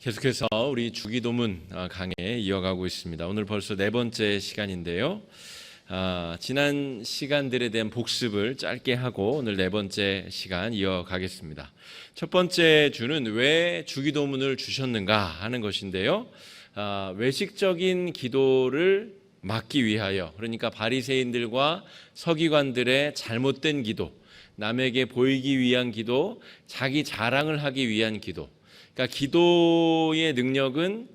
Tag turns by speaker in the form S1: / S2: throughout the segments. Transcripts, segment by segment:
S1: 계속해서 우리 주기도문 강해 이어가고 있습니다. 오늘 벌써 네 번째 시간인데요. 지난 시간들에 대한 복습을 짧게 하고 오늘 네 번째 시간 이어가겠습니다. 첫 번째 주는 왜 주기도문을 주셨는가 하는 것인데요. 외식적인 기도를 막기 위하여, 그러니까 바리새인들과 서기관들의 잘못된 기도, 남에게 보이기 위한 기도, 자기 자랑을 하기 위한 기도, 그러니까 기도의 능력은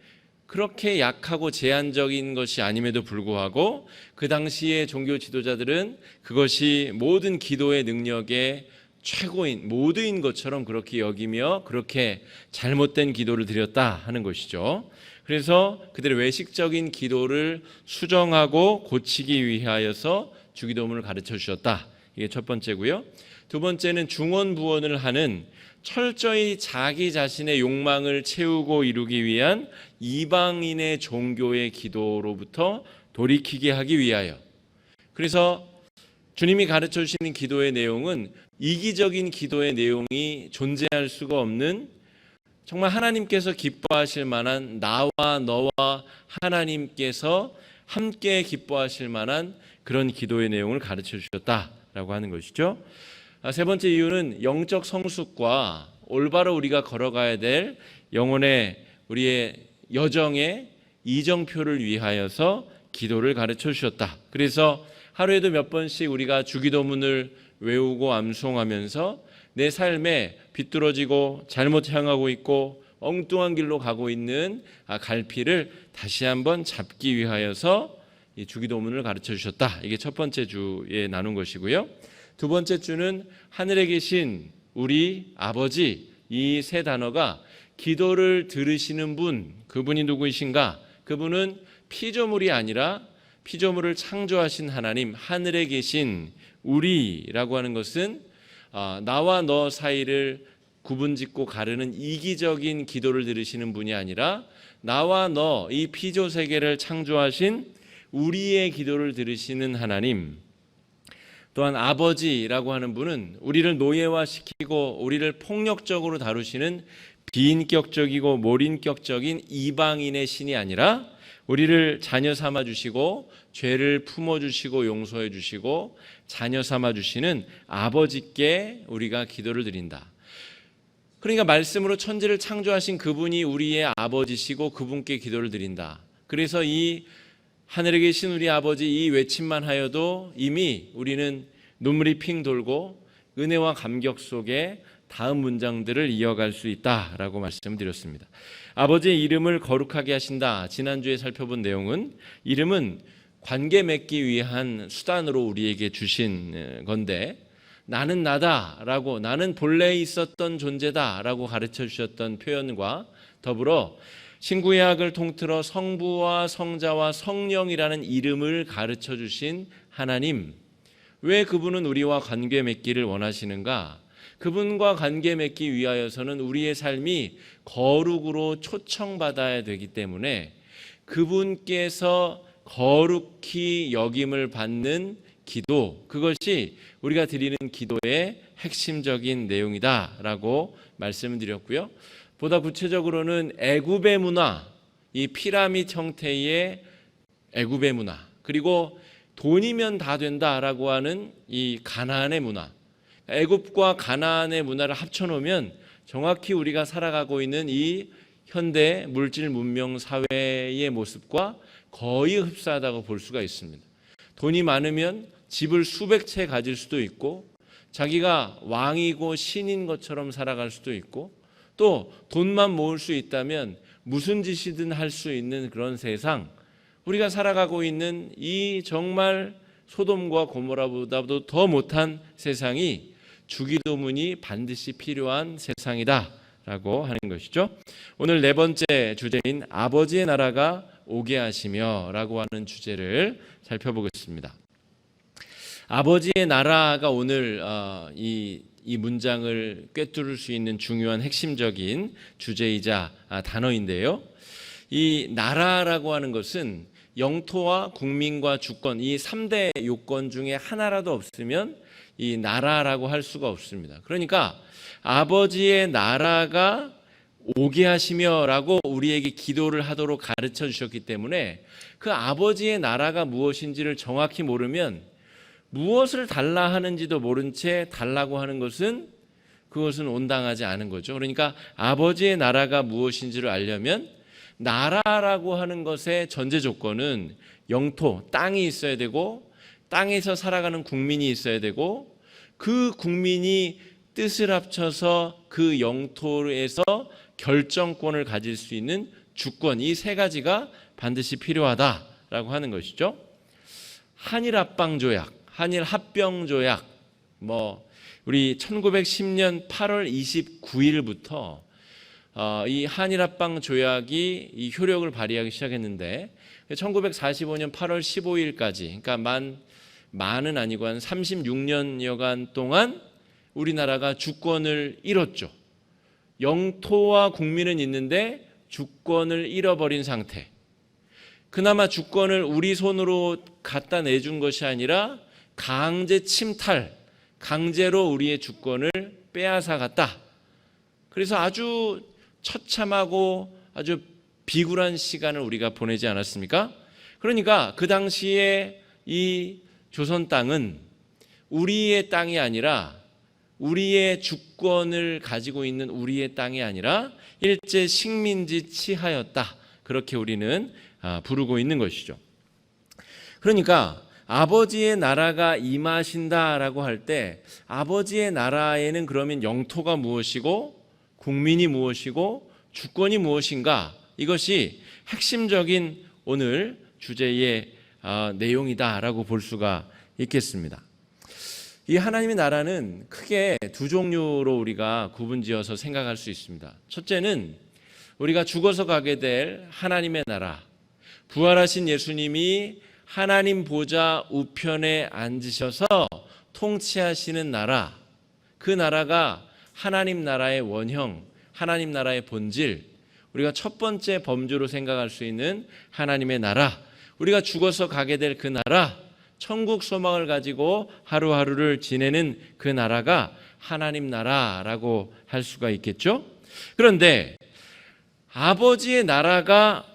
S1: 그렇게 약하고 제한적인 것이 아님에도 불구하고 그 당시의 종교 지도자들은 그것이 모든 기도의 능력의 최고인, 모두인 것처럼 그렇게 여기며 그렇게 잘못된 기도를 드렸다 하는 것이죠. 그래서 그들의 외식적인 기도를 수정하고 고치기 위하여서 주기도문을 가르쳐 주셨다. 이게 첫 번째고요. 두 번째는 중언부언을 하는 철저히 자기 자신의 욕망을 채우고 이루기 위한 이방인의 종교의 기도로부터 돌이키게 하기 위하여. 그래서 주님이 가르쳐 주시는 기도의 내용은 이기적인 기도의 내용이 존재할 수가 없는, 정말 하나님께서 기뻐하실 만한, 나와 너와 하나님께서 함께 기뻐하실 만한 그런 기도의 내용을 가르쳐 주셨다라고 하는 것이죠. 세 번째 이유는 영적 성숙과 올바로 우리가 걸어가야 될 영혼의 우리의 여정의 이정표를 위하여서 기도를 가르쳐 주셨다. 그래서 하루에도 몇 번씩 우리가 주기도문을 외우고 암송하면서 내 삶에 비뚤어지고 잘못 향하고 있고 엉뚱한 길로 가고 있는 갈피를 다시 한번 잡기 위하여서 이 주기도문을 가르쳐 주셨다. 이게 첫 번째 주에 나눈 것이고요. 두 번째 주는 하늘에 계신 우리 아버지, 이 세 단어가 기도를 들으시는 분, 그분이 누구이신가? 그분은 피조물이 아니라 피조물을 창조하신 하나님, 하늘에 계신 우리라고 하는 것은 나와 너 사이를 구분짓고 가르는 이기적인 기도를 들으시는 분이 아니라 나와 너, 이 피조 세계를 창조하신 우리의 기도를 들으시는 하나님, 또한 아버지라고 하는 분은 우리를 노예화시키고 우리를 폭력적으로 다루시는 비인격적이고 몰인격적인 이방인의 신이 아니라 우리를 자녀 삼아 주시고 죄를 품어 주시고 용서해 주시고 자녀 삼아 주시는 아버지께 우리가 기도를 드린다. 그러니까 말씀으로 천지를 창조하신 그분이 우리의 아버지시고 그분께 기도를 드린다. 그래서 이 하늘에 계신 우리 아버지 이 외침만 하여도 이미 우리는 눈물이 핑 돌고 은혜와 감격 속에 다음 문장들을 이어갈 수 있다라고 말씀드렸습니다. 아버지의 이름을 거룩하게 하신다. 지난주에 살펴본 내용은 이름은 관계 맺기 위한 수단으로 우리에게 주신 건데, 나는 나다라고, 나는 본래 있었던 존재다라고 가르쳐 주셨던 표현과 더불어 신구약을 통틀어 성부와 성자와 성령이라는 이름을 가르쳐 주신 하나님, 왜 그분은 우리와 관계 맺기를 원하시는가? 그분과 관계 맺기 위하여서는 우리의 삶이 거룩으로 초청받아야 되기 때문에 그분께서 거룩히 여김을 받는 기도, 그것이 우리가 드리는 기도의 핵심적인 내용이다라고 말씀드렸고요. 보다 구체적으로는 애굽의 문화, 이 피라미드 형태의 애굽의 문화, 그리고 돈이면 다 된다라고 하는 이 가나안의 문화, 애굽과 가나안의 문화를 합쳐놓으면 정확히 우리가 살아가고 있는 이 현대 물질 문명 사회의 모습과 거의 흡사하다고 볼 수가 있습니다. 돈이 많으면 집을 수백 채 가질 수도 있고 자기가 왕이고 신인 것처럼 살아갈 수도 있고 또 돈만 모을 수 있다면 무슨 짓이든 할 수 있는 그런 세상, 우리가 살아가고 있는 이 정말 소돔과 고모라보다도 더 못한 세상이 주기도문이 반드시 필요한 세상이다라고 하는 것이죠. 오늘 네 번째 주제인 아버지의 나라가 오게 하시며 라고 하는 주제를 살펴보겠습니다. 아버지의 나라가 오늘 이 문장을 꿰뚫을 수 있는 중요한 핵심적인 주제이자 단어인데요. 이 나라라고 하는 것은 영토와 국민과 주권, 이 3대 요건 중에 하나라도 없으면 이 나라라고 할 수가 없습니다. 그러니까 아버지의 나라가 오게 하시며라고 우리에게 기도를 하도록 가르쳐 주셨기 때문에 그 아버지의 나라가 무엇인지를 정확히 모르면 무엇을 달라 하는지도 모른 채 달라고 하는 것은 그것은 온당하지 않은 거죠. 그러니까 아버지의 나라가 무엇인지를 알려면 나라라고 하는 것의 전제 조건은 영토, 땅이 있어야 되고 땅에서 살아가는 국민이 있어야 되고 그 국민이 뜻을 합쳐서 그 영토에서 결정권을 가질 수 있는 주권, 이 세 가지가 반드시 필요하다라고 하는 것이죠. 한일 합방 조약, 한일 합병 조약, 우리 1910년 8월 29일부터 이 한일 합방 조약이 이 효력을 발휘하기 시작했는데 1945년 8월 15일까지, 그러니까 만은 아니고 한 36년여간 동안 우리나라가 주권을 잃었죠. 영토와 국민은 있는데 주권을 잃어버린 상태. 그나마 주권을 우리 손으로 갖다 내준 것이 아니라 강제 침탈, 강제로 우리의 주권을 빼앗아 갔다. 그래서 아주 처참하고 아주 비굴한 시간을 우리가 보내지 않았습니까? 그러니까 그 당시에 이 조선 땅은 우리의 땅이 아니라 우리의 주권을 가지고 있는 우리의 땅이 아니라 일제 식민지 치하였다. 그렇게 우리는 부르고 있는 것이죠. 그러니까 아버지의 나라가 임하신다라고 할 때 아버지의 나라에는 그러면 영토가 무엇이고 국민이 무엇이고 주권이 무엇인가, 이것이 핵심적인 오늘 주제의 내용이다라고 볼 수가 있겠습니다. 이 하나님의 나라는 크게 두 종류로 우리가 구분지어서 생각할 수 있습니다. 첫째는 우리가 죽어서 가게 될 하나님의 나라, 부활하신 예수님이 하나님 보좌 우편에 앉으셔서 통치하시는 나라, 그 나라가 하나님 나라의 원형, 하나님 나라의 본질, 우리가 첫 번째 범주로 생각할 수 있는 하나님의 나라, 우리가 죽어서 가게 될 그 나라, 천국 소망을 가지고 하루하루를 지내는 그 나라가 하나님 나라라고 할 수가 있겠죠. 그런데 아버지의 나라가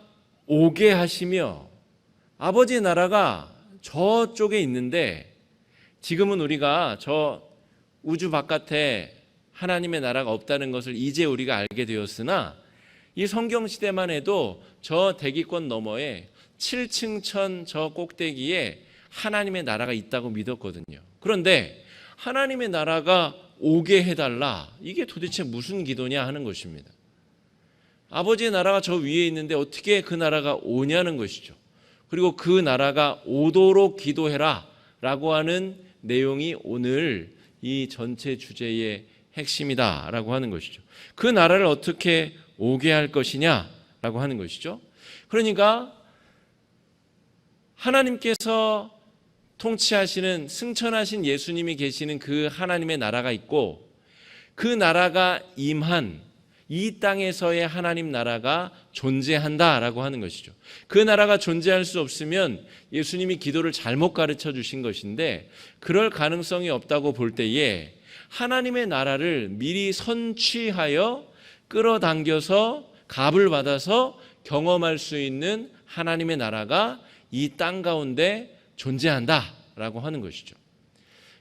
S1: 오게 하시며 아버지의 나라가 저쪽에 있는데 지금은 우리가 저 우주 바깥에 하나님의 나라가 없다는 것을 이제 우리가 알게 되었으나 이 성경 시대만 해도 저 대기권 너머에 7층 천 저 꼭대기에 하나님의 나라가 있다고 믿었거든요. 그런데 하나님의 나라가 오게 해달라, 이게 도대체 무슨 기도냐 하는 것입니다. 아버지의 나라가 저 위에 있는데 어떻게 그 나라가 오냐는 것이죠. 그리고 그 나라가 오도록 기도해라 라고 하는 내용이 오늘 이 전체 주제의 핵심이다 라고 하는 것이죠. 그 나라를 어떻게 오게 할 것이냐 라고 하는 것이죠. 그러니까 하나님께서 통치하시는 승천하신 예수님이 계시는 그 하나님의 나라가 있고 그 나라가 임한 이 땅에서의 하나님 나라가 존재한다라고 하는 것이죠. 그 나라가 존재할 수 없으면 예수님이 기도를 잘못 가르쳐 주신 것인데 그럴 가능성이 없다고 볼 때에 하나님의 나라를 미리 선취하여 끌어당겨서 값을 받아서 경험할 수 있는 하나님의 나라가 이 땅 가운데 존재한다라고 하는 것이죠.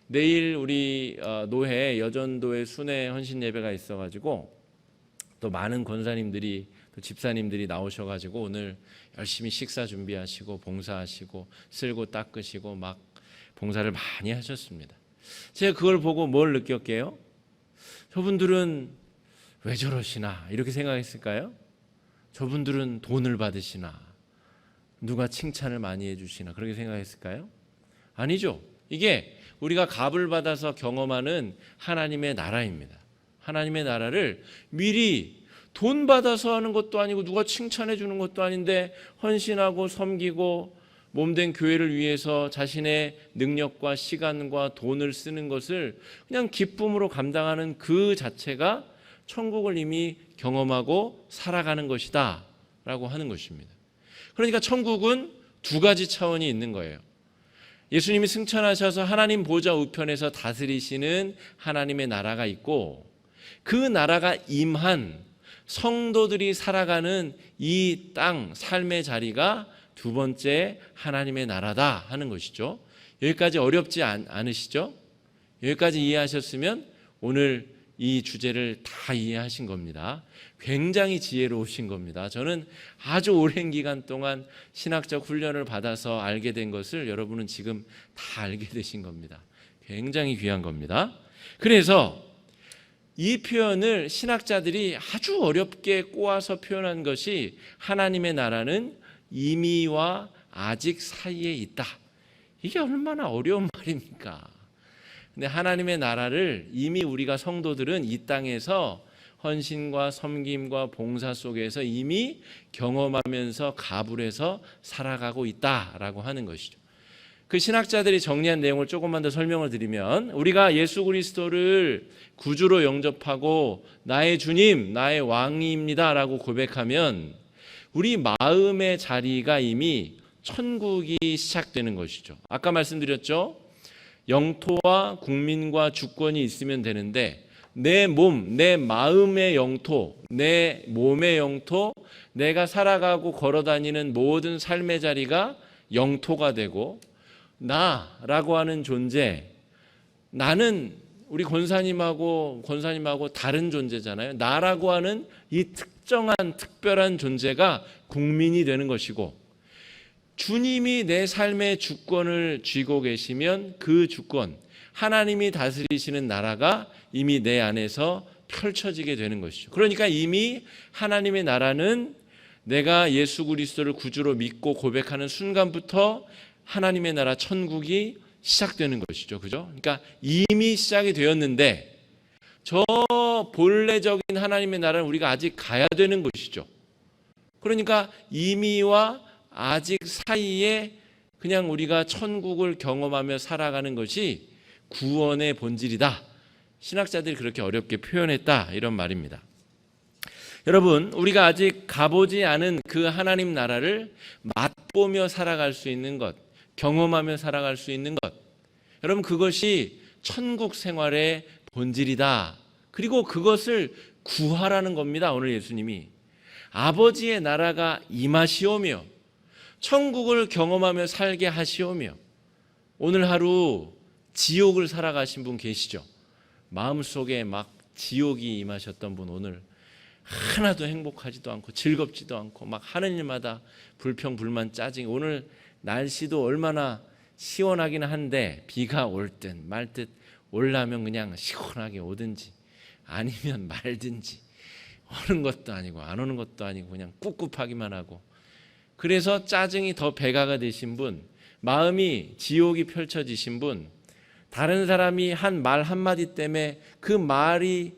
S1: 내일 우리 노회 여전도에 순회 헌신 예배가 있어가지고 또 많은 권사님들이 또 집사님들이 나오셔가지고 오늘 열심히 식사 준비하시고 봉사하시고 쓸고 닦으시고 막 봉사를 많이 하셨습니다. 제가 그걸 보고 뭘 느꼈게요? 저분들은 왜 저러시나 이렇게 생각했을까요? 저분들은 돈을 받으시나 누가 칭찬을 많이 해주시나 그렇게 생각했을까요? 아니죠. 이게 우리가 값을 받아서 경험하는 하나님의 나라입니다. 하나님의 나라를 미리 돈 받아서 하는 것도 아니고 누가 칭찬해 주는 것도 아닌데 헌신하고 섬기고 몸된 교회를 위해서 자신의 능력과 시간과 돈을 쓰는 것을 그냥 기쁨으로 감당하는 그 자체가 천국을 이미 경험하고 살아가는 것이다 라고 하는 것입니다. 그러니까 천국은 두 가지 차원이 있는 거예요. 예수님이 승천하셔서 하나님 보좌 우편에서 다스리시는 하나님의 나라가 있고 그 나라가 임한 성도들이 살아가는 이 땅 삶의 자리가 두 번째 하나님의 나라다 하는 것이죠. 여기까지 어렵지 않으시죠? 여기까지 이해하셨으면 오늘 이 주제를 다 이해하신 겁니다. 굉장히 지혜로우신 겁니다. 저는 아주 오랜 기간 동안 신학적 훈련을 받아서 알게 된 것을 여러분은 지금 다 알게 되신 겁니다. 굉장히 귀한 겁니다. 그래서 이 표현을 신학자들이 아주 어렵게 꼬아서 표현한 것이 하나님의 나라는 이미와 아직 사이에 있다. 이게 얼마나 어려운 말입니까? 근데 하나님의 나라를 이미 우리가 성도들은 이 땅에서 헌신과 섬김과 봉사 속에서 이미 경험하면서 가불해서 살아가고 있다라고 하는 것이죠. 그 신학자들이 정리한 내용을 조금만 더 설명을 드리면, 우리가 예수 그리스도를 구주로 영접하고 나의 주님, 나의 왕입니다라고 고백하면 우리 마음의 자리가 이미 천국이 시작되는 것이죠. 아까 말씀드렸죠. 영토와 국민과 주권이 있으면 되는데 내 몸, 내 마음의 영토, 내 몸의 영토, 내가 살아가고 걸어다니는 모든 삶의 자리가 영토가 되고, 나라고 하는 존재, 나는 우리 권사님하고 다른 존재잖아요. 나라고 하는 이 특정한 특별한 존재가 국민이 되는 것이고, 주님이 내 삶의 주권을 쥐고 계시면 그 주권, 하나님이 다스리시는 나라가 이미 내 안에서 펼쳐지게 되는 것이죠. 그러니까 이미 하나님의 나라는 내가 예수 그리스도를 구주로 믿고 고백하는 순간부터 하나님의 나라 천국이 시작되는 것이죠. 그죠? 그러니까 이미 시작이 되었는데 저 본래적인 하나님의 나라는 우리가 아직 가야 되는 것이죠. 그러니까 이미와 아직 사이에 그냥 우리가 천국을 경험하며 살아가는 것이 구원의 본질이다. 신학자들이 그렇게 어렵게 표현했다. 이런 말입니다. 여러분, 우리가 아직 가보지 않은 그 하나님 나라를 맛보며 살아갈 수 있는 것, 경험하며 살아갈 수 있는 것, 여러분, 그것이 천국 생활의 본질이다. 그리고 그것을 구하라는 겁니다. 오늘 예수님이 아버지의 나라가 임하시오며 천국을 경험하며 살게 하시오며, 오늘 하루 지옥을 살아가신 분 계시죠? 마음속에 막 지옥이 임하셨던 분, 오늘 하나도 행복하지도 않고 즐겁지도 않고 막 하는 일마다 불평, 불만, 짜증. 오늘 날씨도 얼마나 시원하긴 한데 비가 올 듯 말 듯, 올라면 그냥 시원하게 오든지 아니면 말든지, 오는 것도 아니고 안 오는 것도 아니고 그냥 꿉꿉하기만 하고, 그래서 짜증이 더 배가가 되신 분, 마음이 지옥이 펼쳐지신 분, 다른 사람이 한 말 한마디 때문에 그 말이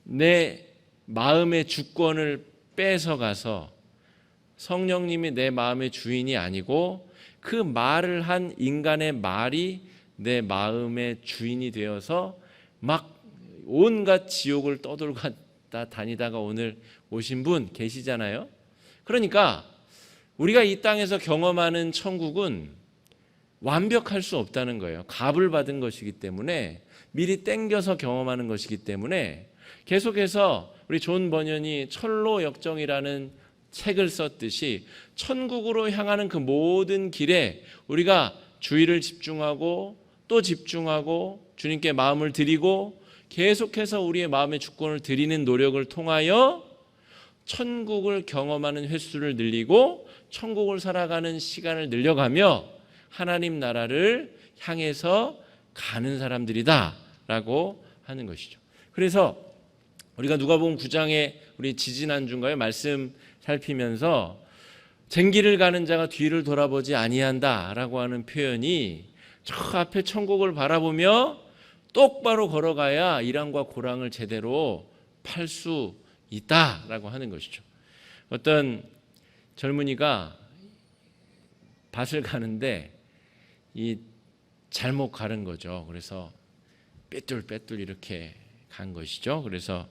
S1: 내 마음의 주권을 뺏어가서 성령님이 내 마음의 주인이 아니고 그 말을 한 인간의 말이 내 마음의 주인이 되어서 막 온갖 지옥을 떠돌고 다니다가 오늘 오신 분 계시잖아요. 그러니까 우리가 이 땅에서 경험하는 천국은 완벽할 수 없다는 거예요. 값을 받은 것이기 때문에, 미리 땡겨서 경험하는 것이기 때문에, 계속해서 우리 존 버년이 철로 역정이라는 책을 썼듯이 천국으로 향하는 그 모든 길에 우리가 주의를 집중하고 또 집중하고 주님께 마음을 드리고 계속해서 우리의 마음의 주권을 드리는 노력을 통하여 천국을 경험하는 횟수를 늘리고 천국을 살아가는 시간을 늘려가며 하나님 나라를 향해서 가는 사람들이다 라고 하는 것이죠. 그래서 우리가 누가복음 9장에 우리 지지난주인가요? 말씀 살피면서 쟁기를 가는 자가 뒤를 돌아보지 아니한다 라고 하는 표현이, 저 앞에 천국을 바라보며 똑바로 걸어가야 이랑과 고랑을 제대로 팔 수 있다라고 하는 것이죠. 어떤 젊은이가 밭을 가는데 이 잘못 가른 거죠. 그래서 빼뚤빼뚤 이렇게 간 것이죠. 그래서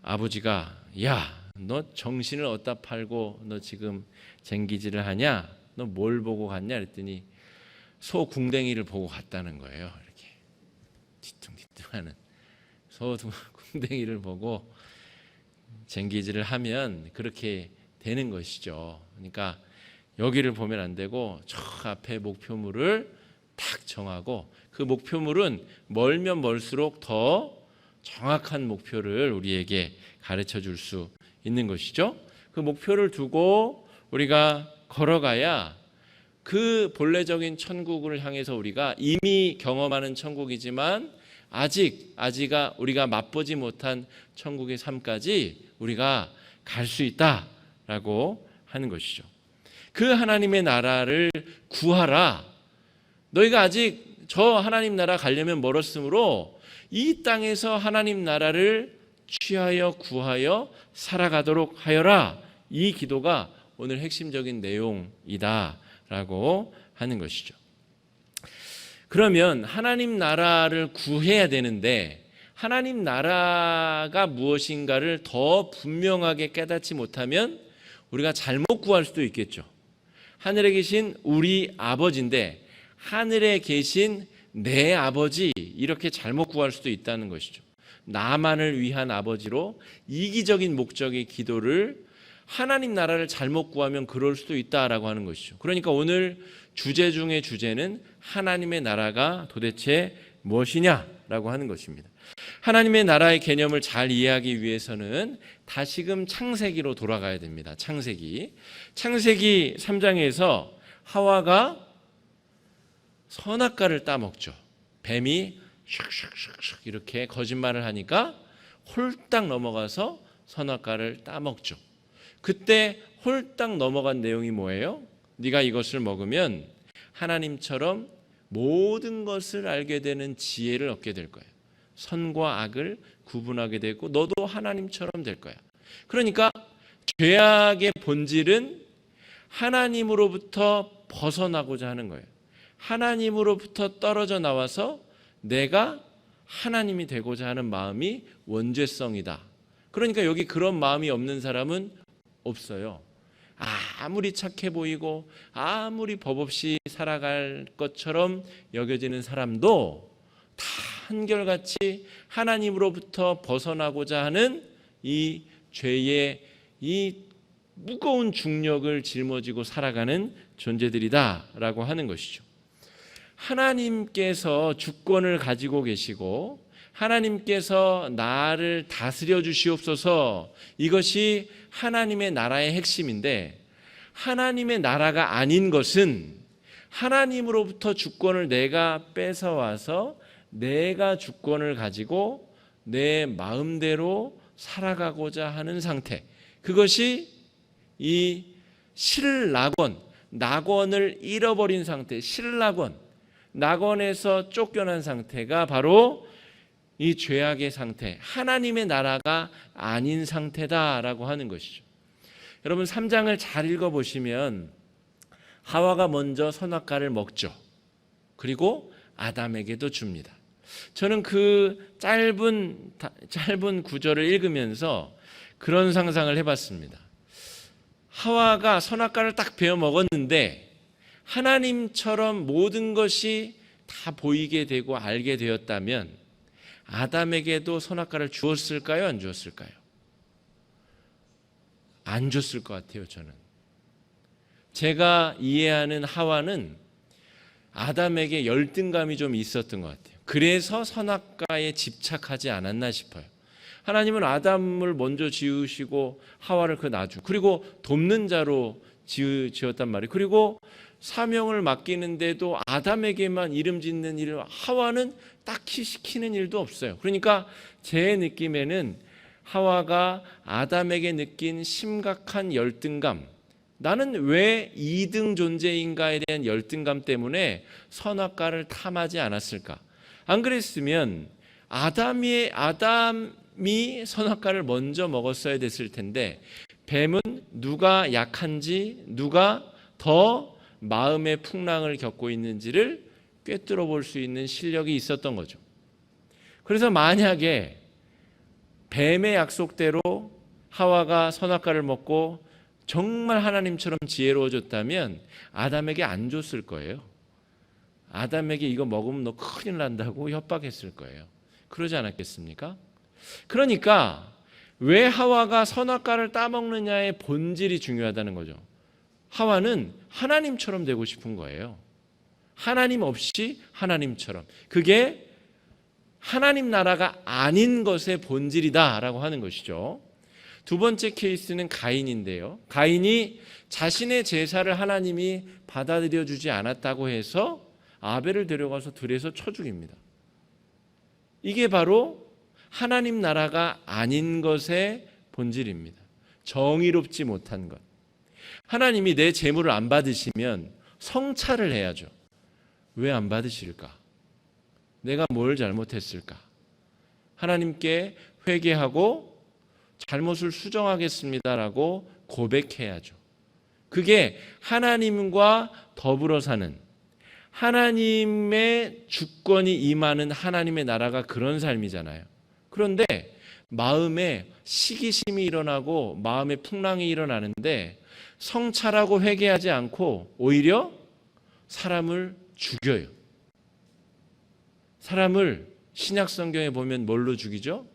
S1: 아버지가, 야, 너 정신을 어디다 팔고 너 지금 쟁기질을 하냐? 너 뭘 보고 갔냐? 그랬더니 소 궁뎅이를 보고 갔다는 거예요. 이렇게 뒤뚱뒤뚱하는 소 궁뎅이를 보고 쟁기질을 하면 그렇게 되는 것이죠. 그러니까 여기를 보면 안 되고 저 앞에 목표물을 딱 정하고 그 목표물은 멀면 멀수록 더 정확한 목표를 우리에게 가르쳐 줄 수 있는 것이죠. 그 목표를 두고 우리가 걸어가야 그 본래적인 천국을 향해서 우리가 이미 경험하는 천국이지만 아직 우리가 맛보지 못한 천국의 삶까지 우리가 갈 수 있다라고 하는 것이죠. 그 하나님의 나라를 구하라. 너희가 아직 저 하나님 나라 가려면 멀었으므로 이 땅에서 하나님 나라를 취하여 구하여 살아가도록 하여라. 이 기도가 오늘 핵심적인 내용이다라고 하는 것이죠. 그러면 하나님 나라를 구해야 되는데 하나님 나라가 무엇인가를 더 분명하게 깨닫지 못하면 우리가 잘못 구할 수도 있겠죠. 하늘에 계신 우리 아버지인데 하늘에 계신 내 아버지 이렇게 잘못 구할 수도 있다는 것이죠. 나만을 위한 아버지로 이기적인 목적의 기도를 하나님 나라를 잘못 구하면 그럴 수도 있다라고 하는 것이죠. 그러니까 오늘 주제 중의 주제는 하나님의 나라가 도대체 무엇이냐라고 하는 것입니다. 하나님의 나라의 개념을 잘 이해하기 위해서는 다시금 창세기로 돌아가야 됩니다. 창세기 3장에서 하와가 선악과를 따먹죠. 뱀이 슉슉슉슉 이렇게 거짓말을 하니까 홀딱 넘어가서 선악과를 따먹죠. 그때 홀딱 넘어간 내용이 뭐예요? 네가 이것을 먹으면 하나님처럼 모든 것을 알게 되는 지혜를 얻게 될 거예요. 선과 악을 구분하게 되고 너도 하나님처럼 될 거야. 그러니까 죄악의 본질은 하나님으로부터 벗어나고자 하는 거예요. 하나님으로부터 떨어져 나와서 내가 하나님이 되고자 하는 마음이 원죄성이다. 그러니까 여기 그런 마음이 없는 사람은 없어요. 아무리 착해 보이고 아무리 법 없이 살아갈 것처럼 여겨지는 사람도 다 한결같이 하나님으로부터 벗어나고자 하는 이 죄의 이 무거운 중력을 짊어지고 살아가는 존재들이다라고 하는 것이죠. 하나님께서 주권을 가지고 계시고 하나님께서 나를 다스려 주시옵소서, 이것이 하나님의 나라의 핵심인데 하나님의 나라가 아닌 것은 하나님으로부터 주권을 내가 뺏어와서 내가 주권을 가지고 내 마음대로 살아가고자 하는 상태, 그것이 이 실낙원, 낙원을 잃어버린 상태, 실낙원, 낙원에서 쫓겨난 상태가 바로 이 죄악의 상태, 하나님의 나라가 아닌 상태다라고 하는 것이죠. 여러분 3장을 잘 읽어보시면 하와가 먼저 선악과를 먹죠. 그리고 아담에게도 줍니다. 저는 그 짧은 구절을 읽으면서 그런 상상을 해봤습니다. 하와가 선악과를 딱 베어 먹었는데 하나님처럼 모든 것이 다 보이게 되고 알게 되었다면 아담에게도 선악과를 주었을까요? 안 주었을까요? 안 줬을 것 같아요. 저는 제가 이해하는 하와는 아담에게 열등감이 좀 있었던 것 같아요. 그래서 선악과에 집착하지 않았나 싶어요. 하나님은 아담을 먼저 지으시고 하와를 그 나중, 그리고 돕는 자로 지었단 말이에요. 그리고 사명을 맡기는데도 아담에게만 이름 짓는 일을 하와는 딱히 시키는 일도 없어요. 그러니까 제 느낌에는 하와가 아담에게 느낀 심각한 열등감, 나는 왜 2등 존재인가에 대한 열등감 때문에 선악과를 탐하지 않았을까? 안 그랬으면 아담이 선악과를 먼저 먹었어야 됐을 텐데 뱀은 누가 약한지, 누가 더 마음의 풍랑을 겪고 있는지를 꿰뚫어 볼 수 있는 실력이 있었던 거죠. 그래서 만약에 뱀의 약속대로 하와가 선악과를 먹고 정말 하나님처럼 지혜로워졌다면 아담에게 안 줬을 거예요. 아담에게 이거 먹으면 너 큰일 난다고 협박했을 거예요. 그러지 않았겠습니까? 그러니까 왜 하와가 선악과를 따먹느냐의 본질이 중요하다는 거죠. 하와는 하나님처럼 되고 싶은 거예요. 하나님 없이 하나님처럼. 그게 하나님 나라가 아닌 것의 본질이다라고 하는 것이죠. 두 번째 케이스는 가인인데요. 가인이 자신의 제사를 하나님이 받아들여 주지 않았다고 해서 아벨을 데려가서 들에서 쳐 죽입니다. 이게 바로 하나님 나라가 아닌 것의 본질입니다. 정의롭지 못한 것. 하나님이 내 제물을 안 받으시면 성찰을 해야죠. 왜 안 받으실까? 내가 뭘 잘못했을까? 하나님께 회개하고 잘못을 수정하겠습니다라고 고백해야죠. 그게 하나님과 더불어 사는, 하나님의 주권이 임하는 하나님의 나라가 그런 삶이잖아요. 그런데 마음에 시기심이 일어나고 마음에 풍랑이 일어나는데 성찰하고 회개하지 않고 오히려 사람을 죽여요. 사람을 신약 성경에 보면 뭘로 죽이죠?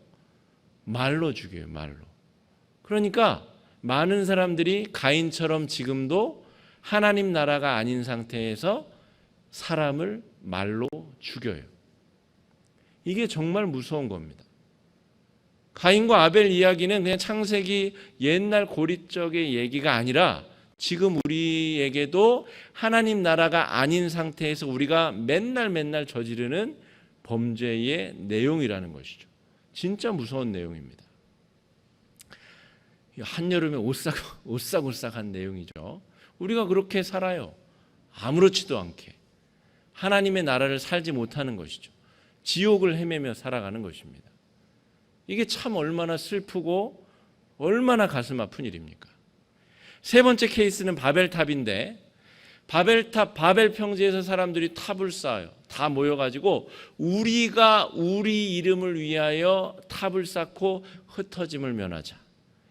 S1: 말로 죽여요. 말로. 그러니까 많은 사람들이 가인처럼 지금도 하나님 나라가 아닌 상태에서 사람을 말로 죽여요. 이게 정말 무서운 겁니다. 가인과 아벨 이야기는 그냥 창세기 옛날 고리적의 얘기가 아니라 지금 우리에게도 하나님 나라가 아닌 상태에서 우리가 맨날 저지르는 범죄의 내용이라는 것이죠. 진짜 무서운 내용입니다. 한여름에 오싹오싹한 내용이죠. 우리가 그렇게 살아요. 아무렇지도 않게. 하나님의 나라를 살지 못하는 것이죠. 지옥을 헤매며 살아가는 것입니다. 이게 참 얼마나 슬프고 얼마나 가슴 아픈 일입니까? 세 번째 케이스는 바벨탑인데 바벨탑, 바벨 평지에서 사람들이 탑을 쌓아요. 다 모여가지고 우리가 우리 이름을 위하여 탑을 쌓고 흩어짐을 면하자.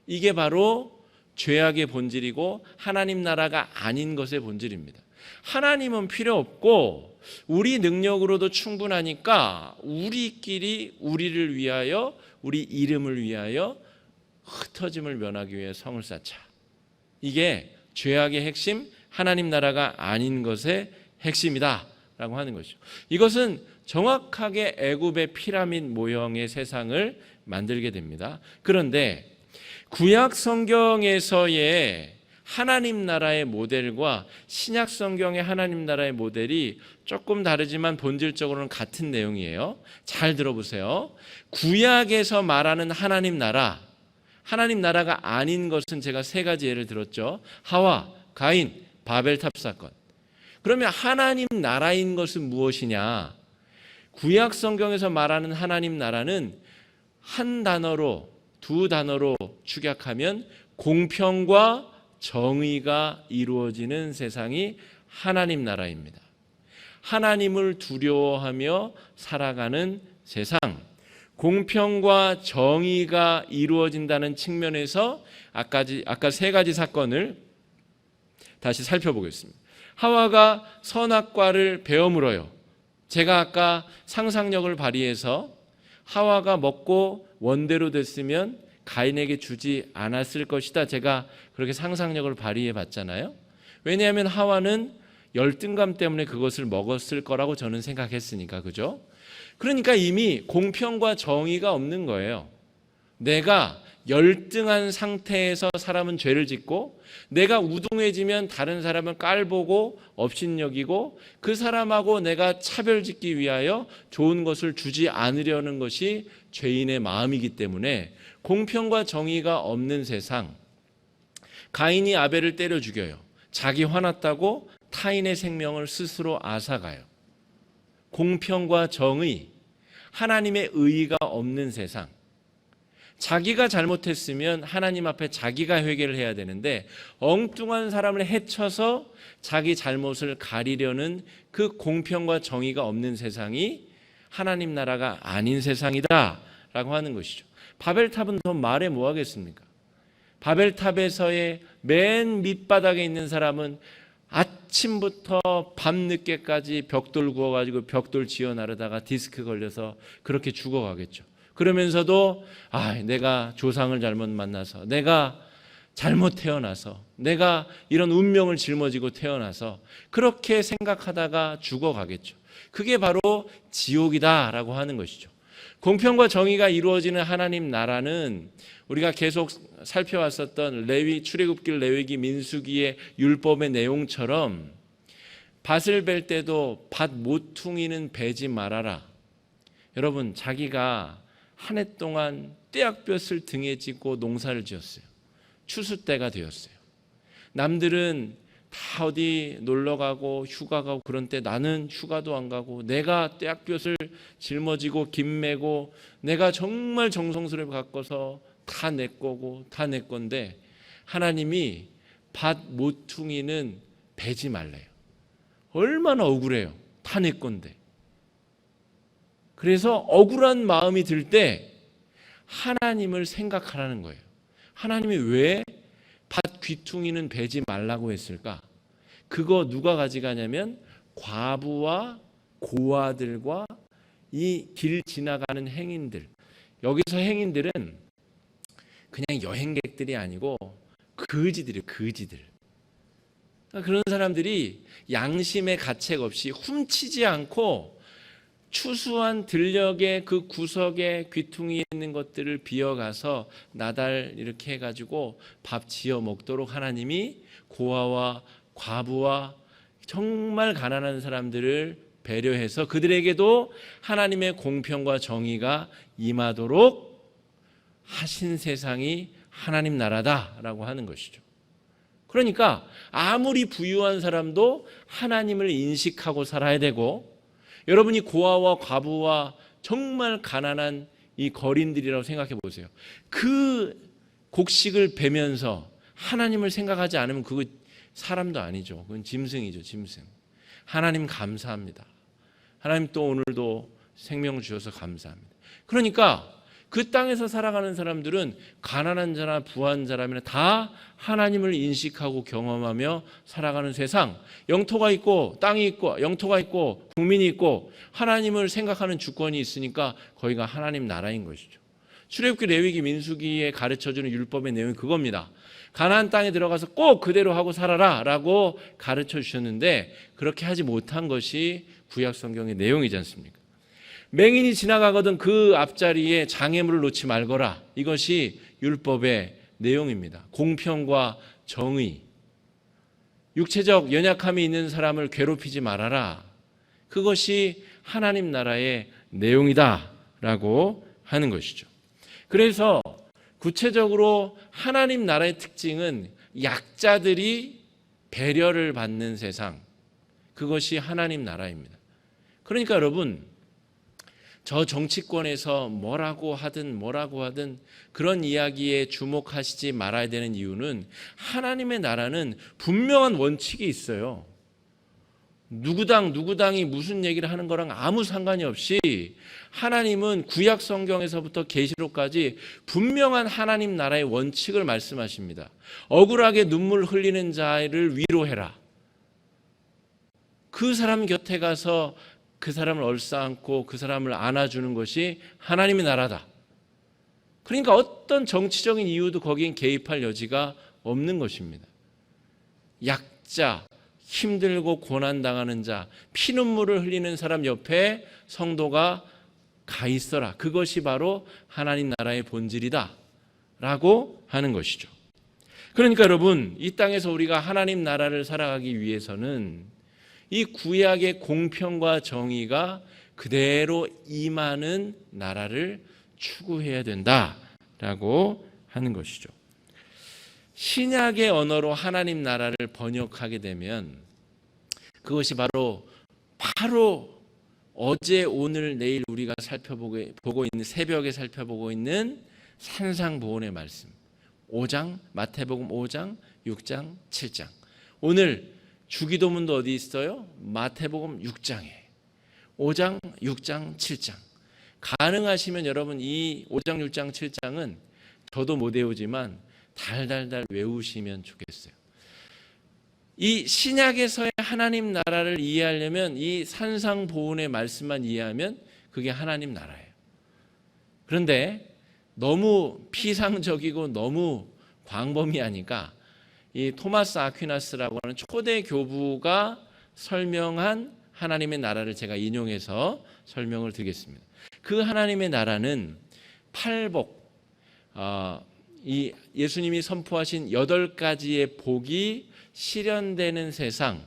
S1: 이게 바로 죄악의 본질이고 하나님 나라가 아닌 것의 본질입니다. 하나님은 필요 없고 우리 능력으로도 충분하니까 우리끼리 우리를 위하여 우리 이름을 위하여 흩어짐을 면하기 위해 성을 쌓자. 이게 죄악의 핵심, 하나님 나라가 아닌 것의 핵심이다 라고 하는 것이죠. 이것은 정확하게 애굽의 피라미드 모형의 세상을 만들게 됩니다. 그런데 구약 성경에서의 하나님 나라의 모델과 신약 성경의 하나님 나라의 모델이 조금 다르지만 본질적으로는 같은 내용이에요. 잘 들어보세요. 구약에서 말하는 하나님 나라, 하나님 나라가 아닌 것은 제가 세 가지 예를 들었죠. 하와, 가인, 바벨탑 사건. 그러면 하나님 나라인 것은 무엇이냐? 구약 성경에서 말하는 하나님 나라는 한 단어로, 두 단어로 축약하면 공평과 정의가 이루어지는 세상이 하나님 나라입니다. 하나님을 두려워하며 살아가는 세상, 공평과 정의가 이루어진다는 측면에서 아까 세 가지 사건을 다시 살펴보겠습니다. 하와가 선악과를 베어 물어요. 제가 아까 상상력을 발휘해서 하와가 먹고 원대로 됐으면 가인에게 주지 않았을 것이다. 제가 그렇게 상상력을 발휘해 봤잖아요. 왜냐하면 하와는 열등감 때문에 그것을 먹었을 거라고 저는 생각했으니까. 그죠? 그러니까 이미 공평과 정의가 없는 거예요. 내가 열등한 상태에서 사람은 죄를 짓고 내가 우동해지면 다른 사람을 깔보고 업신여기고 그 사람하고 내가 차별짓기 위하여 좋은 것을 주지 않으려는 것이 죄인의 마음이기 때문에 공평과 정의가 없는 세상. 가인이 아벨을 때려 죽여요. 자기 화났다고 타인의 생명을 스스로 앗아가요. 공평과 정의, 하나님의 의의가 없는 세상. 자기가 잘못했으면 하나님 앞에 자기가 회개를 해야 되는데 엉뚱한 사람을 해쳐서 자기 잘못을 가리려는 그 공평과 정의가 없는 세상이 하나님 나라가 아닌 세상이다 라고 하는 것이죠. 바벨탑은 더 말해 뭐 하겠습니까? 바벨탑에서의 맨 밑바닥에 있는 사람은 아침부터 밤늦게까지 벽돌 구워가지고 벽돌 지어 나르다가 디스크 걸려서 그렇게 죽어가겠죠. 그러면서도 내가 조상을 잘못 만나서, 내가 잘못 태어나서, 내가 이런 운명을 짊어지고 태어나서 그렇게 생각하다가 죽어가겠죠. 그게 바로 지옥이다라고 하는 것이죠. 공평과 정의가 이루어지는 하나님 나라는 우리가 계속 살펴왔었던 레위, 출애굽기, 레위기, 민수기의 율법의 내용처럼 밭을 벨 때도 밭 모퉁이는 베지 말아라. 여러분, 자기가 한 해 동안 떼약볕을 등에 지고 농사를 지었어요. 추수 때가 되었어요. 남들은 다 어디 놀러 가고 휴가 가고 그런 때 나는 휴가도 안 가고 내가 떼약볕을 짊어지고 김 메고 내가 정말 정성스레 가꿔서 다 내 거고 다 내 건데 하나님이 밭 모퉁이는 베지 말래요. 얼마나 억울해요. 다 내 건데. 그래서 억울한 마음이 들 때 하나님을 생각하라는 거예요. 하나님이 왜 밭 귀퉁이는 베지 말라고 했을까? 그거 누가 가져가냐면 과부와 고아들과 이 길 지나가는 행인들. 여기서 행인들은 그냥 여행객들이 아니고 거지들이에요. 거지들. 그런 사람들이 양심의 가책 없이 훔치지 않고 추수한 들녘의 그 구석에 귀퉁이에 있는 것들을 비어가서 나달 이렇게 해가지고 밥 지어 먹도록 하나님이 고아와 과부와 정말 가난한 사람들을 배려해서 그들에게도 하나님의 공평과 정의가 임하도록 하신 세상이 하나님 나라다라고 하는 것이죠. 그러니까 아무리 부유한 사람도 하나님을 인식하고 살아야 되고, 여러분이 고아와 과부와 정말 가난한 이 거린들이라고 생각해 보세요. 그 곡식을 베면서 하나님을 생각하지 않으면 그거 사람도 아니죠. 그건 짐승이죠, 짐승. 하나님 감사합니다. 하나님 또 오늘도 생명 주셔서 감사합니다. 그러니까 그 땅에서 살아가는 사람들은 가난한 자나 부한 사람이나 다 하나님을 인식하고 경험하며 살아가는 세상, 영토가 있고 땅이 있고 영토가 있고 국민이 있고 하나님을 생각하는 주권이 있으니까 거기가 하나님 나라인 것이죠. 출애굽기, 레위기, 민수기에 가르쳐주는 율법의 내용이 그겁니다. 가나안 땅에 들어가서 꼭 그대로 하고 살아라 라고 가르쳐 주셨는데 그렇게 하지 못한 것이 구약 성경의 내용이지 않습니까? 맹인이 지나가거든 그 앞자리에 장애물을 놓지 말거라. 이것이 율법의 내용입니다. 공평과 정의, 육체적 연약함이 있는 사람을 괴롭히지 말아라. 그것이 하나님 나라의 내용이다라고 하는 것이죠. 그래서 구체적으로 하나님 나라의 특징은 약자들이 배려를 받는 세상, 그것이 하나님 나라입니다. 그러니까 여러분, 저 정치권에서 뭐라고 하든 그런 이야기에 주목하시지 말아야 되는 이유는 하나님의 나라는 분명한 원칙이 있어요. 누구당이 무슨 얘기를 하는 거랑 아무 상관이 없이 하나님은 구약 성경에서부터 계시록까지 분명한 하나님 나라의 원칙을 말씀하십니다. 억울하게 눈물 흘리는 자를 위로해라. 그 사람 곁에 가서 그 사람을 얼싸안고 그 사람을 안아주는 것이 하나님의 나라다. 그러니까 어떤 정치적인 이유도 거기엔 개입할 여지가 없는 것입니다. 약자, 힘들고 고난당하는 자, 피눈물을 흘리는 사람 옆에 성도가 가 있어라. 그것이 바로 하나님 나라의 본질이다 라고 하는 것이죠. 그러니까 여러분, 이 땅에서 우리가 하나님 나라를 살아가기 위해서는 이 구약의 공평과 정의가 그대로 임하는 나라를 추구해야 된다라고 하는 것이죠. 신약의 언어로 하나님 나라를 번역하게 되면 그것이 바로 어제, 오늘, 내일 우리가 보고 있는 새벽에 살펴보고 있는 산상보훈의 말씀 5장, 마태복음 5장, 6장, 7장. 오늘 주기도문도 어디 있어요? 마태복음 6장에 5장, 6장, 7장. 가능하시면 여러분 이 5장, 6장, 7장은 저도 못 외우지만 달달달 외우시면 좋겠어요. 이 신약에서의 하나님 나라를 이해하려면 이 산상보훈의 말씀만 이해하면 그게 하나님 나라예요. 그런데 너무 피상적이고 너무 광범위하니까 이 토마스 아퀴나스라고 하는 초대 교부가 설명한 하나님의 나라를 제가 인용해서 설명을 드리겠습니다. 그 하나님의 나라는 팔복, 이 예수님이 선포하신 8가지의 복이 실현되는 세상,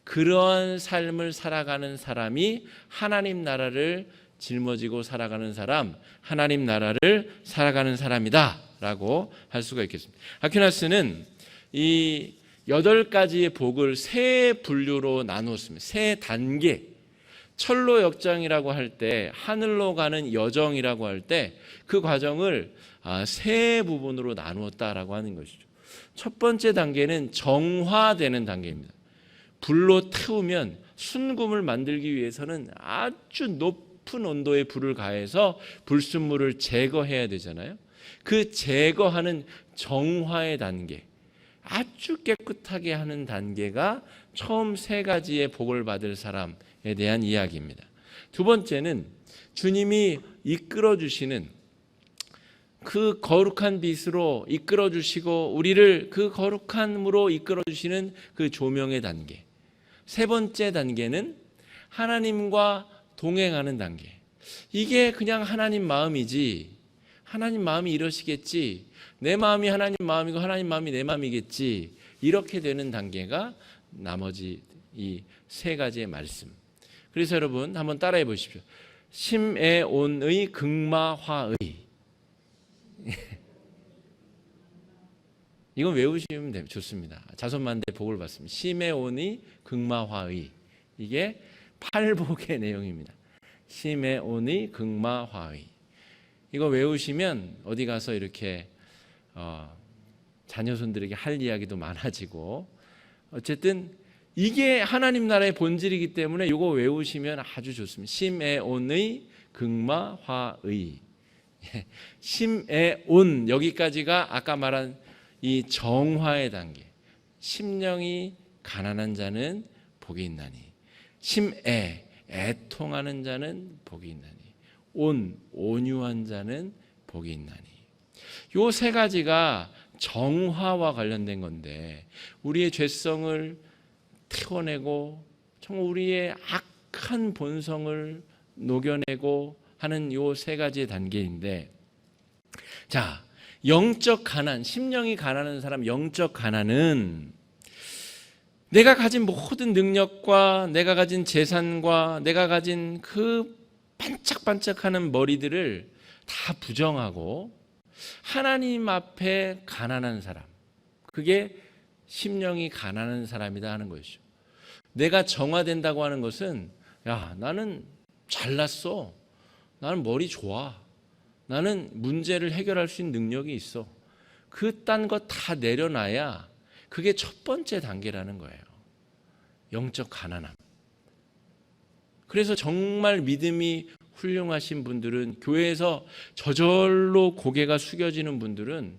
S1: 그러한 삶을 살아가는 사람이 하나님 나라를 짊어지고 살아가는 사람, 하나님 나라를 살아가는 사람이다 라고 할 수가 있겠습니다. 아퀴나스는 이 8가지의 복을 세 분류로 나누었습니다. 세 단계. 철로 역정이라고 할 때, 하늘로 가는 여정이라고 할 때 그 과정을 세 부분으로 나누었다라고 하는 것이죠. 첫 번째 단계는 정화되는 단계입니다. 불로 태우면 순금을 만들기 위해서는 아주 높은 온도의 불을 가해서 불순물을 제거해야 되잖아요. 그 제거하는 정화의 단계, 아주 깨끗하게 하는 단계가 처음 3가지의 복을 받을 사람에 대한 이야기입니다. 두 번째는 주님이 이끌어 주시는 그 거룩한 빛으로 이끌어 주시고 우리를 그 거룩함으로 이끌어 주시는 그 조명의 단계. 세 번째 단계는 하나님과 동행하는 단계. 이게 그냥 하나님 마음이지, 하나님 마음이 이러시겠지, 내 마음이 하나님 마음이고 하나님 마음이 내 마음이겠지, 이렇게 되는 단계가 나머지 이 3가지의 말씀. 그래서 여러분 한번 따라해 보십시오. 심에온의 극마화의. 이건 외우시면 좋습니다. 자손만대 복을 받습니다. 심에온의 극마화의. 이게 팔복의 내용입니다. 심에온의 극마화의. 이거 외우시면 어디 가서 이렇게 자녀손들에게 할 이야기도 많아지고, 어쨌든 이게 하나님 나라의 본질이기 때문에 이거 외우시면 아주 좋습니다. 심에온의 극마화의. 심에온, 여기까지가 아까 말한 이 정화의 단계. 심령이 가난한 자는 복이 있나니, 심애, 애통하는 자는 복이 있나니, 온, 온유한 자는 복이 있나니. 요 3가지가 정화와 관련된 건데, 우리의 죄성을 태워내고 정말 우리의 악한 본성을 녹여내고 하는 요 3가지의 단계인데, 자, 영적 가난, 심령이 가난한 사람, 영적 가난은 내가 가진 모든 능력과 내가 가진 재산과 내가 가진 그 반짝반짝하는 머리들을 다 부정하고 하나님 앞에 가난한 사람, 그게 심령이 가난한 사람이다 하는 것이죠. 내가 정화된다고 하는 것은, 야, 나는 잘났어, 나는 머리 좋아, 나는 문제를 해결할 수 있는 능력이 있어, 그딴 거 다 내려놔야 그게 첫 번째 단계라는 거예요. 영적 가난함. 그래서 정말 믿음이 훌륭하신 분들은, 교회에서 저절로 고개가 숙여지는 분들은,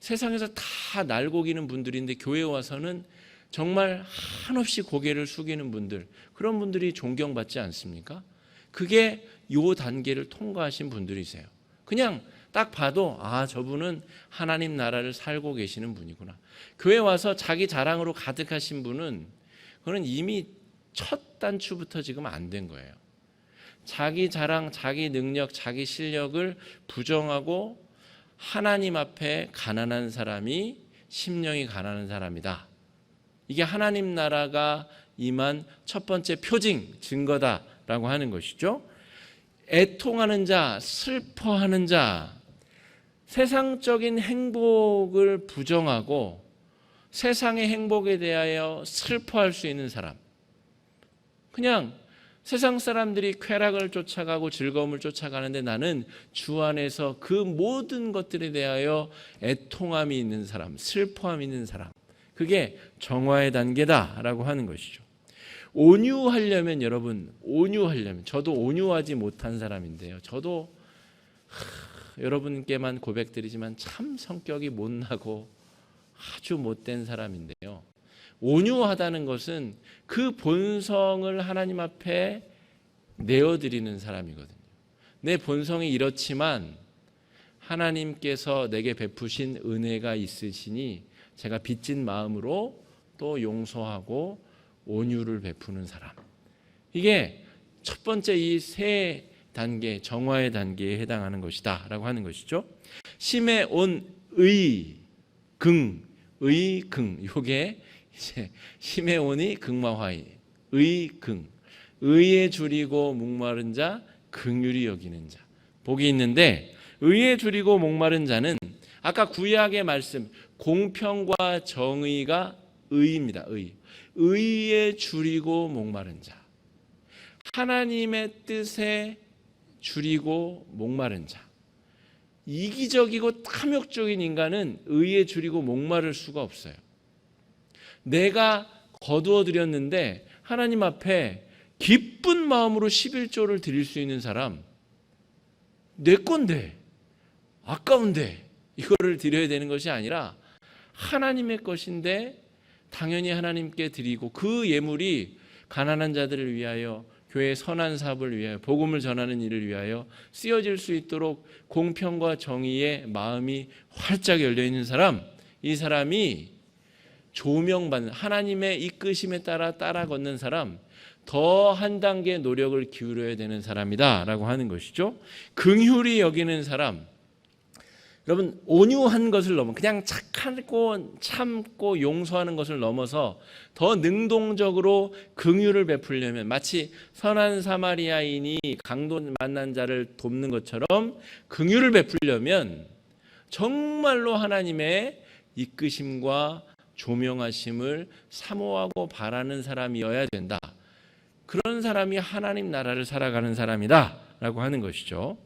S1: 세상에서 다 날고기는 분들인데 교회에 와서는 정말 한없이 고개를 숙이는 분들, 그런 분들이 존경받지 않습니까? 그게 요 단계를 통과하신 분들이세요. 그냥 딱 봐도 저분은 하나님 나라를 살고 계시는 분이구나. 교회 와서 자기 자랑으로 가득하신 분은, 그건 이미 첫 단추부터 지금 안 된 거예요. 자기 자랑, 자기 능력, 자기 실력을 부정하고 하나님 앞에 가난한 사람이 심령이 가난한 사람이다. 이게 하나님 나라가 임한 첫 번째 표징, 증거다라고 하는 것이죠. 애통하는 자, 슬퍼하는 자, 세상적인 행복을 부정하고 세상의 행복에 대하여 슬퍼할 수 있는 사람, 그냥 세상 사람들이 쾌락을 쫓아가고 즐거움을 쫓아가는데 나는 주 안에서 그 모든 것들에 대하여 애통함이 있는 사람, 슬퍼함이 있는 사람, 그게 정화의 단계다라고 하는 것이죠. 온유하려면, 여러분, 온유하려면, 저도 온유하지 못한 사람인데요, 저도 여러분께만 고백드리지만 참 성격이 못나고 아주 못된 사람인데요, 온유하다는 것은 그 본성을 하나님 앞에 내어드리는 사람이거든요. 내 본성이 이렇지만 하나님께서 내게 베푸신 은혜가 있으시니 제가 빚진 마음으로 또 용서하고 온유를 베푸는 사람. 이게 첫 번째 이 세 단계, 정화의 단계에 해당하는 것이다 라고 하는 것이죠. 시메온 의긍, 요게 이제 시메온이 긍마화의 의긍, 의에 줄이고 목마른 자, 긍휼히 여기는 자. 복이 있는데 의에 줄이고 목마른 자는 아까 구약의 말씀 공평과 정의가 의입니다. 의에 줄이고 목마른 자. 하나님의 뜻에 줄이고 목마른 자. 이기적이고 탐욕적인 인간은 의에 줄이고 목마를 수가 없어요. 내가 거두어 드렸는데 하나님 앞에 기쁜 마음으로 11조를 드릴 수 있는 사람, 내 건데 아까운데 이거를 드려야 되는 것이 아니라 하나님의 것인데 당연히 하나님께 드리고 그 예물이 가난한 자들을 위하여 교회의 선한 사업을 위하여 복음을 전하는 일을 위하여 쓰여질 수 있도록 공평과 정의의 마음이 활짝 열려있는 사람, 이 사람이 조명받는 하나님의 이끄심에 따라 걷는 사람, 더 한 단계 노력을 기울여야 되는 사람이다 라고 하는 것이죠. 긍휼히 여기는 사람, 여러분 온유한 것을 넘어 그냥 착하고 참고 용서하는 것을 넘어서 더 능동적으로 긍휼을 베풀려면 마치 선한 사마리아인이 강도 만난 자를 돕는 것처럼 긍휼을 베풀려면 정말로 하나님의 이끄심과 조명하심을 사모하고 바라는 사람이어야 된다. 그런 사람이 하나님 나라를 살아가는 사람이다 라고 하는 것이죠.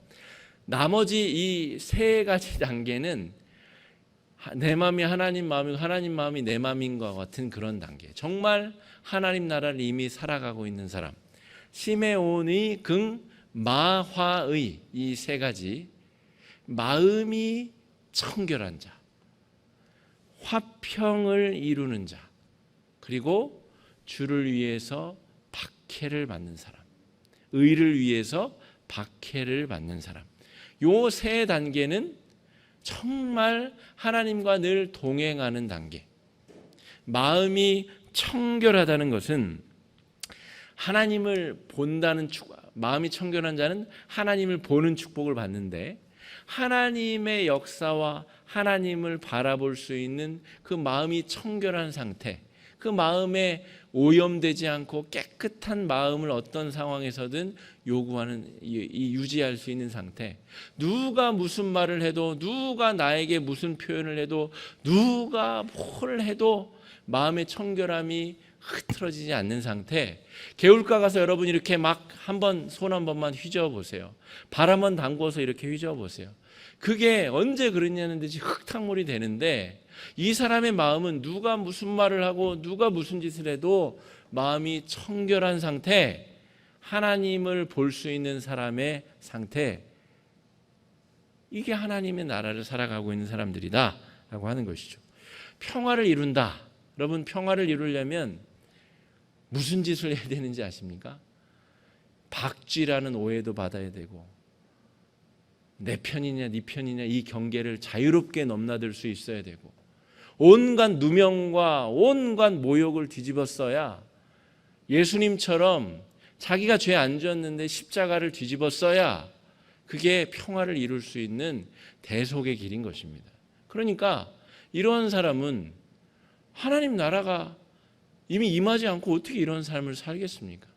S1: 나머지 이 세 가지 단계는 내 마음이 하나님 마음이고 하나님 마음이 내 마음인 것 같은 그런 단계. 정말 하나님 나라를 이미 살아가고 있는 사람. 시메온의 마화의 이 세 가지. 마음이 청결한 자, 화평을 이루는 자, 그리고 주를 위해서 박해를 받는 사람, 의를 위해서 박해를 받는 사람. 요 세 단계는 정말 하나님과 늘 동행하는 단계. 마음이 청결하다는 것은 하나님을 본다는 마음이 청결한 자는 하나님을 보는 축복을 받는데 하나님의 역사와 하나님을 바라볼 수 있는 그 마음이 청결한 상태, 그 마음에 오염되지 않고 깨끗한 마음을 어떤 상황에서든 요구하는, 유지할 수 있는 상태. 누가 무슨 말을 해도, 누가 나에게 무슨 표현을 해도, 누가 뭘 해도 마음의 청결함이 흐트러지지 않는 상태. 개울가 가서 여러분 이렇게 막 손 한 번만 휘저어 보세요. 발 한번 담궈서 이렇게 휘저어 보세요. 그게 언제 그랬냐는 듯이 흙탕물이 되는데 이 사람의 마음은 누가 무슨 말을 하고 누가 무슨 짓을 해도 마음이 청결한 상태, 하나님을 볼 수 있는 사람의 상태, 이게 하나님의 나라를 살아가고 있는 사람들이다 라고 하는 것이죠. 평화를 이룬다. 여러분 평화를 이루려면 무슨 짓을 해야 되는지 아십니까? 박쥐라는 오해도 받아야 되고 내 편이냐 네 편이냐 이 경계를 자유롭게 넘나들 수 있어야 되고 온갖 누명과 온갖 모욕을 뒤집어 써야 예수님처럼 자기가 죄 안 지었는데 십자가를 뒤집어 써야 그게 평화를 이룰 수 있는 대속의 길인 것입니다. 그러니까 이런 사람은 하나님 나라가 이미 임하지 않고 어떻게 이런 삶을 살겠습니까?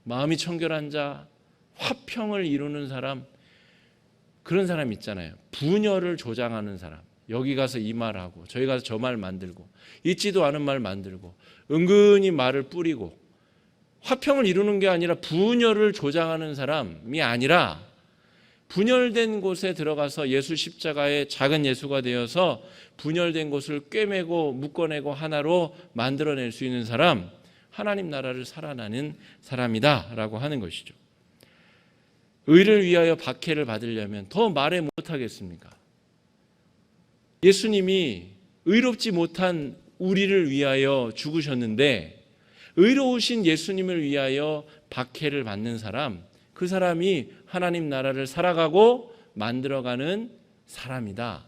S1: 마음이 청결한 자, 화평을 이루는 사람, 그런 사람 있잖아요. 분열을 조장하는 사람. 여기 가서 이 말하고 저기 가서 저 말 만들고 있지도 않은 말 만들고 은근히 말을 뿌리고 화평을 이루는 게 아니라 분열을 조장하는 사람이 아니라 분열된 곳에 들어가서 예수 십자가의 작은 예수가 되어서 분열된 곳을 꿰매고 묶어내고 하나로 만들어낼 수 있는 사람, 하나님 나라를 살아나는 사람이다 라고 하는 것이죠. 의를 위하여 박해를 받으려면 더 말해 못하겠습니까? 예수님이 의롭지 못한 우리를 위하여 죽으셨는데 의로우신 예수님을 위하여 박해를 받는 사람, 그 사람이 하나님 나라를 살아가고 만들어가는 사람이다.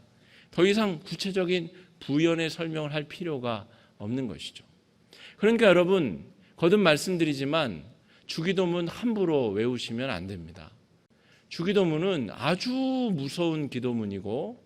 S1: 더 이상 구체적인 부연의 설명을 할 필요가 없는 것이죠. 그러니까 여러분, 거듭 말씀드리지만 주기도문 함부로 외우시면 안 됩니다. 주기도문은 아주 무서운 기도문이고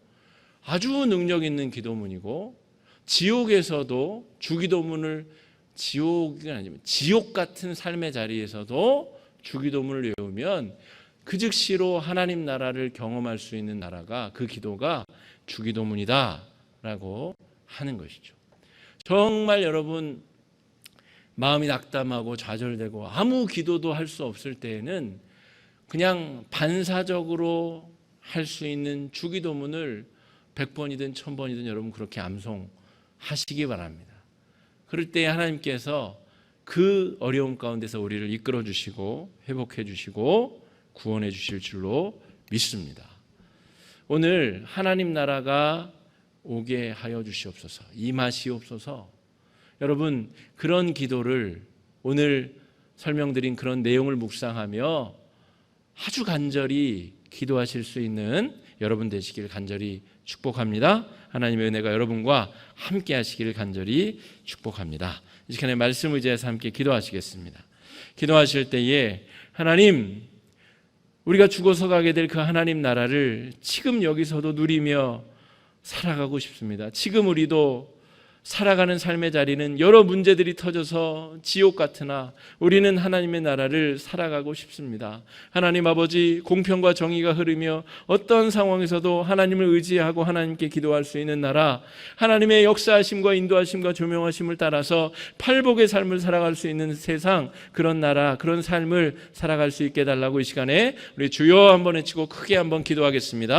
S1: 아주 능력 있는 기도문이고, 지옥에서도 주기도문을, 지옥이 아니면 지옥 같은 삶의 자리에서도 주기도문을 외우면 그 즉시로 하나님 나라를 경험할 수 있는 나라가, 그 기도가 주기도문이다라고 하는 것이죠. 정말 여러분 마음이 낙담하고 좌절되고 아무 기도도 할 수 없을 때에는 그냥 반사적으로 할 수 있는 주기도문을 100번이든 1000번이든 여러분 그렇게 암송하시기 바랍니다. 그럴 때 하나님께서 그 어려움 가운데서 우리를 이끌어 주시고 회복해 주시고 구원해 주실 줄로 믿습니다. 오늘 하나님 나라가 오게 하여 주시옵소서, 임하시옵소서. 여러분, 그런 기도를 오늘 설명드린 그런 내용을 묵상하며 아주 간절히 기도하실 수 있는 여러분 되시길 간절히 축복합니다. 하나님의 은혜가 여러분과 함께 하시기를 간절히 축복합니다. 이 시간에 말씀 의지해서 함께 기도하시겠습니다. 기도하실 때에 하나님, 우리가 죽어서 가게 될 그 하나님 나라를 지금 여기서도 누리며 살아가고 싶습니다. 지금 우리도 살아가는 삶의 자리는 여러 문제들이 터져서 지옥 같으나 우리는 하나님의 나라를 살아가고 싶습니다. 하나님 아버지, 공평과 정의가 흐르며 어떤 상황에서도 하나님을 의지하고 하나님께 기도할 수 있는 나라, 하나님의 역사하심과 인도하심과 조명하심을 따라서 팔복의 삶을 살아갈 수 있는 세상, 그런 나라, 그런 삶을 살아갈 수 있게 해달라고 이 시간에 우리 주여 한번 외치고 크게 한번 기도하겠습니다.